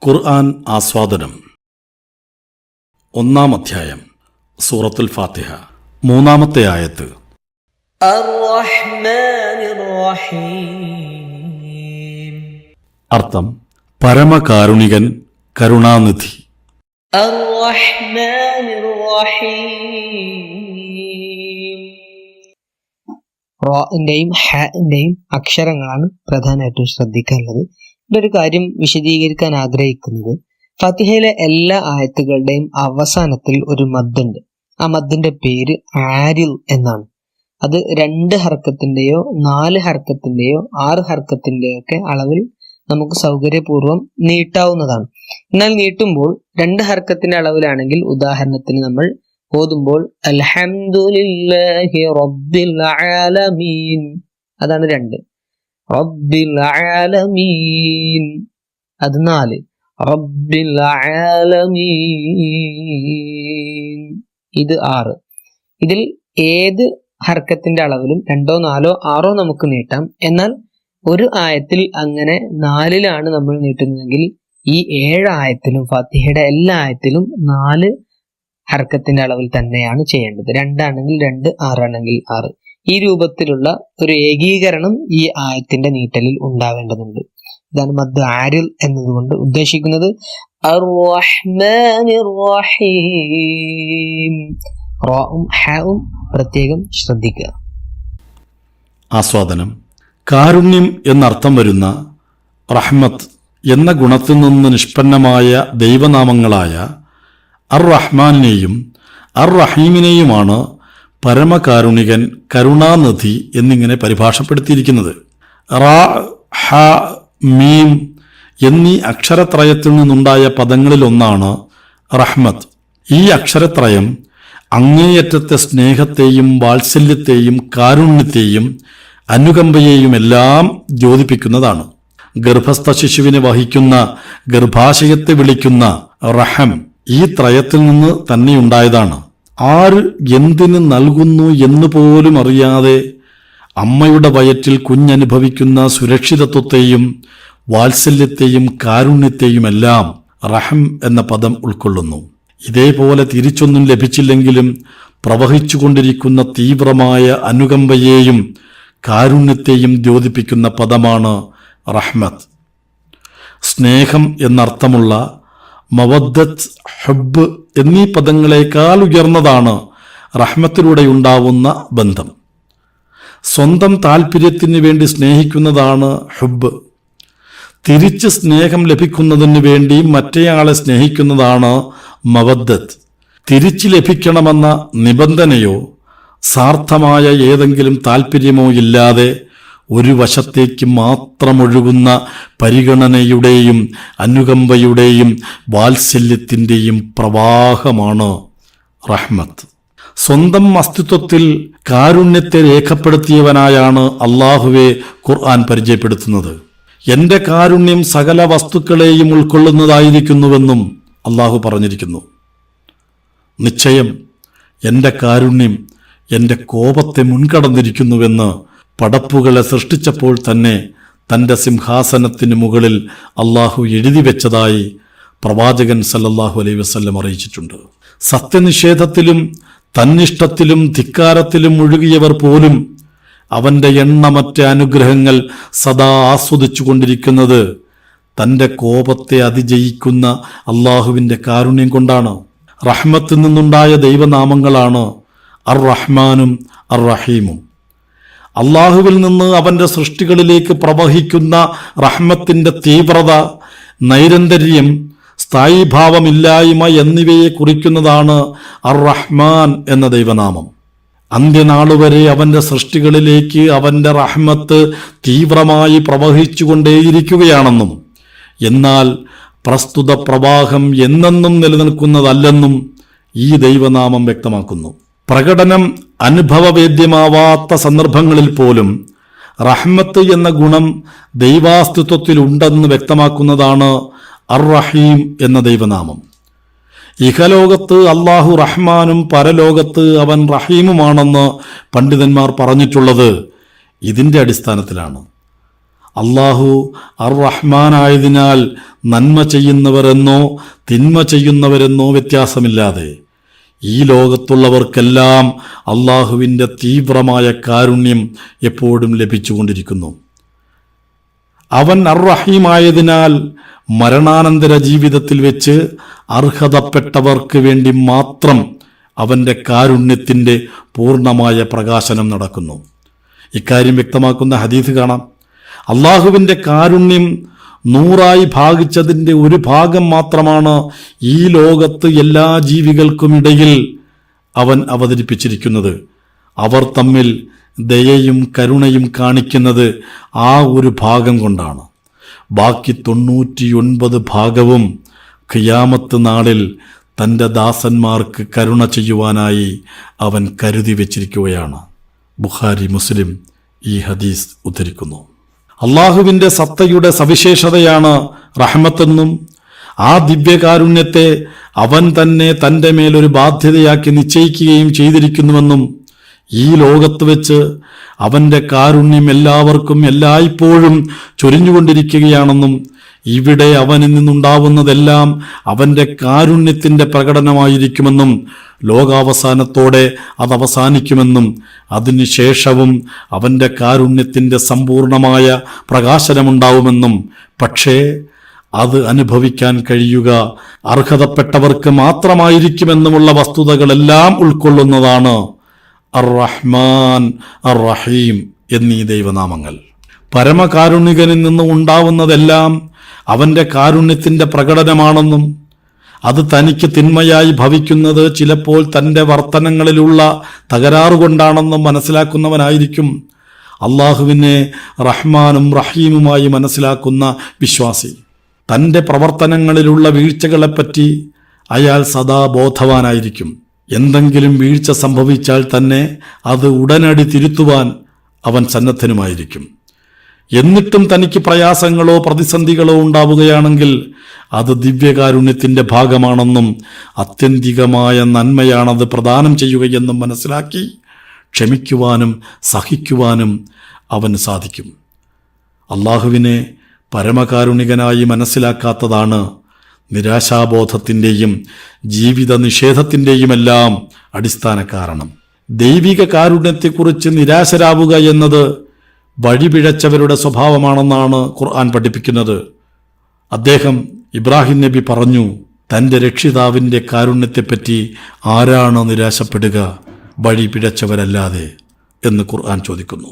ഖുർആൻ ആസ്വാദനം. ഒന്നാം അധ്യായം, സൂറത്തുൽ ഫാത്തിഹ. മൂന്നാമത്തെ ആയത്ത്. അർത്ഥം: പരമകാരുണികൻ, കരുണാനിധി. റാഇന്റെയും ഹാഇന്റെയും അക്ഷരങ്ങളാണ് പ്രധാനമായിട്ടും ശ്രദ്ധിക്കാനുള്ളത്. ഇതൊരു കാര്യം വിശദീകരിക്കാൻ ആഗ്രഹിക്കുന്നത്, ഫാത്തിഹയിലെ എല്ലാ ആയത്തുകളുടെയും അവസാനത്തിൽ ഒരു മദ്ദുണ്ട്. ആ മദ്ദിന്റെ പേര് ആരിൽ എന്നാണ്. അത് 2 ഹർക്കത്തിന്റെയോ 4 ഹർക്കത്തിന്റെയോ 6 ഹർക്കത്തിന്റെയോ ഒക്കെ അളവിൽ നമുക്ക് സൗകര്യപൂർവ്വം നീട്ടാവുന്നതാണ്. എന്നാൽ നീട്ടുമ്പോൾ 2 ഹർക്കത്തിന്റെ അളവിലാണെങ്കിൽ, ഉദാഹരണത്തിന് നമ്മൾ ഓതുമ്പോൾ അൽഹംദുലില്ലാഹി റബ്ബിൽ ആലമീൻ, അതാണ് 2. റബ്ബിൽ ആലമീൻ, അത് 4. റബ്ബിൽ ആലമീൻ, ഇത് 6. ഇതിൽ ഏത് ഹർക്കത്തിന്റെ അളവിലും 2, 4, 6 നമുക്ക് നീട്ടാം. എന്നാൽ ഒരു ആയത്തിൽ അങ്ങനെ 4ലാണ് നമ്മൾ നീട്ടുന്നതെങ്കിൽ, ഈ 7 ആയത്തിലും, ഫാത്തിഹയുടെ എല്ലാ ആയത്തിലും 4 ഹർക്കത്തിന്റെ അളവിൽ തന്നെയാണ് ചെയ്യേണ്ടത്. 2 ആണെങ്കിൽ 2, 6 ആണെങ്കിൽ 6. ഈ രൂപത്തിലുള്ള ഒരു ഏകീകരണം ഈ ആയത്തിന്റെ നീട്ടലിൽ ഉണ്ടാവേണ്ടതുണ്ട്. ഇതാണ് മദ് ആരിൽ എന്നതുകൊണ്ട് ഉദ്ദേശിക്കുന്നത്. അർ-റഹ്മാനിർ റഹീം, റാഉം ഹാഉം പ്രത്യേകം ശ്രദ്ധിക്കുക. ആസ്വാദനം. കാരുണ്യം എന്നർത്ഥം വരുന്ന റഹ്മത്ത് എന്ന ഗുണത്തിൽ നിന്ന് നിഷ്പന്നമായ ദൈവനാമങ്ങളായ അർ-റഹ്മാനെയും അർ-റഹീമിനെയുമാണ് പരമകാരുണികൻ, കരുണാനിധി എന്നിങ്ങനെ പരിഭാഷപ്പെടുത്തിയിരിക്കുന്നത്. റാ, ഹ, മീം എന്നീ അക്ഷരത്രയത്തിൽ നിന്നുണ്ടായ പദങ്ങളിലൊന്നാണ് റഹ്മത്ത്. ഈ അക്ഷരത്രയം അങ്ങേയറ്റത്തെ സ്നേഹത്തെയും വാത്സല്യത്തെയും കാരുണ്യത്തെയും അനുകമ്പയെയുമെല്ലാം ദ്യോതിപ്പിക്കുന്നതാണ്. ഗർഭസ്ഥ ശിശുവിനെ വഹിക്കുന്ന, ഗർഭാശയത്തെ വിളിക്കുന്ന റഹം ഈ ത്രയത്തിൽ നിന്ന് തന്നെയുണ്ടായതാണ്. ആര് എന്തിന് നൽകുന്നു എന്ന് പോലും അറിയാതെ അമ്മയുടെ വയറ്റിൽ കുഞ്ഞനുഭവിക്കുന്ന സുരക്ഷിതത്വത്തെയും വാത്സല്യത്തെയും കാരുണ്യത്തെയുമെല്ലാം റഹം എന്ന പദം ഉൾക്കൊള്ളുന്നു. ഇതേപോലെ തിരിച്ചൊന്നും ലഭിച്ചില്ലെങ്കിലും പ്രവഹിച്ചുകൊണ്ടിരിക്കുന്ന തീവ്രമായ അനുകമ്പയെയും കാരുണ്യത്തെയും ദ്യോതിപ്പിക്കുന്ന പദമാണ് റഹ്മത്ത്. സ്നേഹം എന്നർത്ഥമുള്ള മവദ്ദത്ത്, ഹുബ്ബ് എന്നീ പദങ്ങളെക്കാൾ ഉയർന്നതാണ് റഹ്മത്തിലൂടെയുണ്ടാവുന്ന ബന്ധം. സ്വന്തം താല്പര്യത്തിന് വേണ്ടി സ്നേഹിക്കുന്നതാണ് ഹുബ്ബ്. തിരിച്ച് സ്നേഹം ലഭിക്കുന്നതിന് വേണ്ടി മറ്റേയാളെ സ്നേഹിക്കുന്നതാണ് മവദ്ദത്ത്. തിരിച്ച് ലഭിക്കണമെന്ന നിബന്ധനയോ സാർത്ഥമായ ഏതെങ്കിലും താല്പര്യമോ ഇല്ലാതെ ഒരു വശത്തേക്ക് മാത്രമൊഴുകുന്ന പരിഗണനയുടെയും അനുകമ്പയുടെയും വാത്സല്യത്തിൻ്റെയും പ്രവാഹമാണ് റഹ്മത്ത്. സ്വന്തം അസ്തിത്വത്തിൽ കാരുണ്യത്തെ രേഖപ്പെടുത്തിയവനായാണ് അള്ളാഹുവെ ഖുർആൻ പരിചയപ്പെടുത്തുന്നത്. എൻ്റെ കാരുണ്യം സകല വസ്തുക്കളെയും ഉൾക്കൊള്ളുന്നതായിരിക്കുന്നുവെന്നും അള്ളാഹു പറഞ്ഞിരിക്കുന്നു. നിശ്ചയം എൻ്റെ കാരുണ്യം എൻ്റെ കോപത്തെ മുൻകടന്നിരിക്കുന്നുവെന്ന് പടപ്പുകളെ സൃഷ്ടിച്ചപ്പോൾ തന്നെ തൻ്റെ സിംഹാസനത്തിന് മുകളിൽ അള്ളാഹു എഴുതി വെച്ചതായി പ്രവാചകൻ സല്ലല്ലാഹു അലൈഹി വസല്ലം അറിയിച്ചിട്ടുണ്ട്. സത്യനിഷേധത്തിലും തന്നിഷ്ടത്തിലും ധിക്കാരത്തിലും മുഴുകിയവർ പോലും അവൻ്റെ എണ്ണമറ്റ അനുഗ്രഹങ്ങൾ സദാ ആസ്വദിച്ചു കൊണ്ടിരിക്കുന്നത് തൻ്റെ കോപത്തെ അതിജയിക്കുന്ന അള്ളാഹുവിൻ്റെ കാരുണ്യം കൊണ്ടാണ്. റഹ്മത്തിൽ നിന്നുണ്ടായ ദൈവനാമങ്ങളാണ് അർ-റഹ്മാനും അർ-റഹീമും. അള്ളാഹുവിൽ നിന്ന് അവൻ്റെ സൃഷ്ടികളിലേക്ക് പ്രവഹിക്കുന്ന റഹ്മത്തിൻ്റെ തീവ്രത, നൈരന്തര്യം, സ്ഥായീഭാവമില്ലായ്മ എന്നിവയെ കുറിക്കുന്നതാണ് അർ-റഹ്മാൻ എന്ന ദൈവനാമം. അന്ത്യനാളുവരെ അവൻ്റെ സൃഷ്ടികളിലേക്ക് അവൻ്റെ റഹ്മത്ത് തീവ്രമായി പ്രവഹിച്ചുകൊണ്ടേയിരിക്കുകയാണെന്നും എന്നാൽ പ്രസ്തുത പ്രവാഹം എന്നെന്നും നിലനിൽക്കുന്നതല്ലെന്നും ഈ ദൈവനാമം വ്യക്തമാക്കുന്നു. പ്രകടനം അനുഭവവേദ്യമാവാത്ത സന്ദർഭങ്ങളിൽ പോലും റഹ്മത്ത് എന്ന ഗുണം ദൈവാസ്തിത്വത്തിലുണ്ടെന്ന് വ്യക്തമാക്കുന്നതാണ് അർ-റഹീം എന്ന ദൈവനാമം. ഇഹലോകത്ത് അള്ളാഹു റഹ്മാനും പരലോകത്ത് അവൻ റഹീമുമാണെന്ന് പണ്ഡിതന്മാർ പറഞ്ഞിട്ടുള്ളത് ഇതിൻ്റെ അടിസ്ഥാനത്തിലാണ്. അള്ളാഹു അർ റഹ്മാനായതിനാൽ നന്മ ചെയ്യുന്നവരെന്നോ തിന്മ ചെയ്യുന്നവരെന്നോ വ്യത്യാസമില്ലാതെ ഈ ലോകത്തുള്ളവർക്കെല്ലാം അള്ളാഹുവിൻ്റെ തീവ്രമായ കാരുണ്യം എപ്പോഴും ലഭിച്ചുകൊണ്ടിരിക്കുന്നു. അവൻ അർറഹീമായതിനാൽ മരണാനന്തര ജീവിതത്തിൽ വെച്ച് അർഹതപ്പെട്ടവർക്ക് വേണ്ടി മാത്രം അവൻ്റെ കാരുണ്യത്തിൻ്റെ പൂർണ്ണമായ പ്രകാശനം നടക്കുന്നു. ഇക്കാര്യം വ്യക്തമാക്കുന്ന ഹദീസ് കാണാം. അള്ളാഹുവിൻ്റെ കാരുണ്യം 100 ഭാഗിച്ചതിൻ്റെ ഒരു ഭാഗം മാത്രമാണ് ഈ ലോകത്ത് എല്ലാ ജീവികൾക്കുമിടയിൽ അവൻ അവതരിപ്പിച്ചിരിക്കുന്നത്. അവർ തമ്മിൽ ദയയും കരുണയും കാണിക്കുന്നത് ആ ഒരു ഭാഗം കൊണ്ടാണ്. ബാക്കി 99 ഭാഗവും ഖിയാമത്ത് നാളിൽ തൻ്റെ ദാസന്മാർക്ക് കരുണ ചെയ്യുവാനായി അവൻ കരുതി വച്ചിരിക്കുകയാണ്. ബുഖാരി, മുസ്ലിം ഈ ഹദീസ് ഉദ്ധരിക്കുന്നു. അള്ളാഹുവിൻ്റെ സത്തയുടെ സവിശേഷതയാണ് റഹ്മത്തെന്നും ആ ദിവ്യകാരുണ്യത്തെ അവൻ തന്നെ തൻ്റെ മേലൊരു ബാധ്യതയാക്കി നിശ്ചയിക്കുകയും ചെയ്തിരിക്കുന്നുവെന്നും ഈ ലോകത്ത് വെച്ച് അവൻ്റെ കാരുണ്യം എല്ലാവർക്കും എല്ലായ്പ്പോഴും ചൊരിഞ്ഞുകൊണ്ടിരിക്കുകയാണെന്നും ഇവിടെ അവനിൽ നിന്നുണ്ടാവുന്നതെല്ലാം അവൻ്റെ കാരുണ്യത്തിൻ്റെ പ്രകടനമായിരിക്കുമെന്നും ലോകാവസാനത്തോടെ അതവസാനിക്കുമെന്നും അതിനുശേഷവും അവൻ്റെ കാരുണ്യത്തിൻ്റെ സമ്പൂർണമായ പ്രകാശനമുണ്ടാവുമെന്നും പക്ഷേ അത് അനുഭവിക്കാൻ കഴിയുക അർഹതപ്പെട്ടവർക്ക് മാത്രമായിരിക്കുമെന്നുമുള്ള വസ്തുതകളെല്ലാം ഉൾക്കൊള്ളുന്നതാണ് അർ-റഹ്മാൻ, അർ-റഹീം എന്നീ ദൈവനാമങ്ങൾ. പരമകാരുണികനിൽ നിന്ന് ഉണ്ടാവുന്നതെല്ലാം അവൻ്റെ കാരുണ്യത്തിൻ്റെ പ്രകടനമാണെന്നും അത് തനിക്ക് തിന്മയായി ഭവിക്കുന്നത് ചിലപ്പോൾ തൻ്റെ വർത്തനങ്ങളിലുള്ള തകരാറുകൊണ്ടാണെന്നും മനസ്സിലാക്കുന്നവനായിരിക്കും അള്ളാഹുവിനെ റഹ്മാനും റഹീമുമായി മനസ്സിലാക്കുന്ന വിശ്വാസി. തൻ്റെ പ്രവർത്തനങ്ങളിലുള്ള വീഴ്ചകളെപ്പറ്റി അയാൾ സദാ ബോധവാനായിരിക്കും. എന്തെങ്കിലും വീഴ്ച സംഭവിച്ചാൽ തന്നെ അത് ഉടനടി തിരുത്തുവാൻ അവൻ സന്നദ്ധനുമായിരിക്കും. എന്നിട്ടും തനിക്ക് പ്രയാസങ്ങളോ പ്രതിസന്ധികളോ ഉണ്ടാവുകയാണെങ്കിൽ അത് ദിവ്യകാരുണ്യത്തിൻ്റെ ഭാഗമാണെന്നും ആത്യന്തികമായ നന്മയാണത് പ്രദാനം ചെയ്യുകയെന്നും മനസ്സിലാക്കി ക്ഷമിക്കുവാനും സഹിക്കുവാനും അവന് സാധിക്കും. അള്ളാഹുവിനെ പരമകാരുണികനായി മനസ്സിലാക്കാത്തതാണ് നിരാശാബോധത്തിൻ്റെയും ജീവിത നിഷേധത്തിൻ്റെയുമെല്ലാം അടിസ്ഥാന കാരണം. ദൈവിക കാരുണ്യത്തെക്കുറിച്ച് നിരാശരാവുക എന്നത് വഴിപിഴച്ചവരുടെ സ്വഭാവമാണെന്നാണ് ഖുർആൻ പഠിപ്പിക്കുന്നത്. അദ്ദേഹം ഇബ്രാഹിം നബി പറഞ്ഞു, തൻ്റെ രക്ഷിതാവിൻ്റെ കാരുണ്യത്തെപ്പറ്റി ആരാണ് നിരാശപ്പെടുക വഴി പിഴച്ചവരല്ലാതെ എന്ന് ഖുർആൻ ചോദിക്കുന്നു.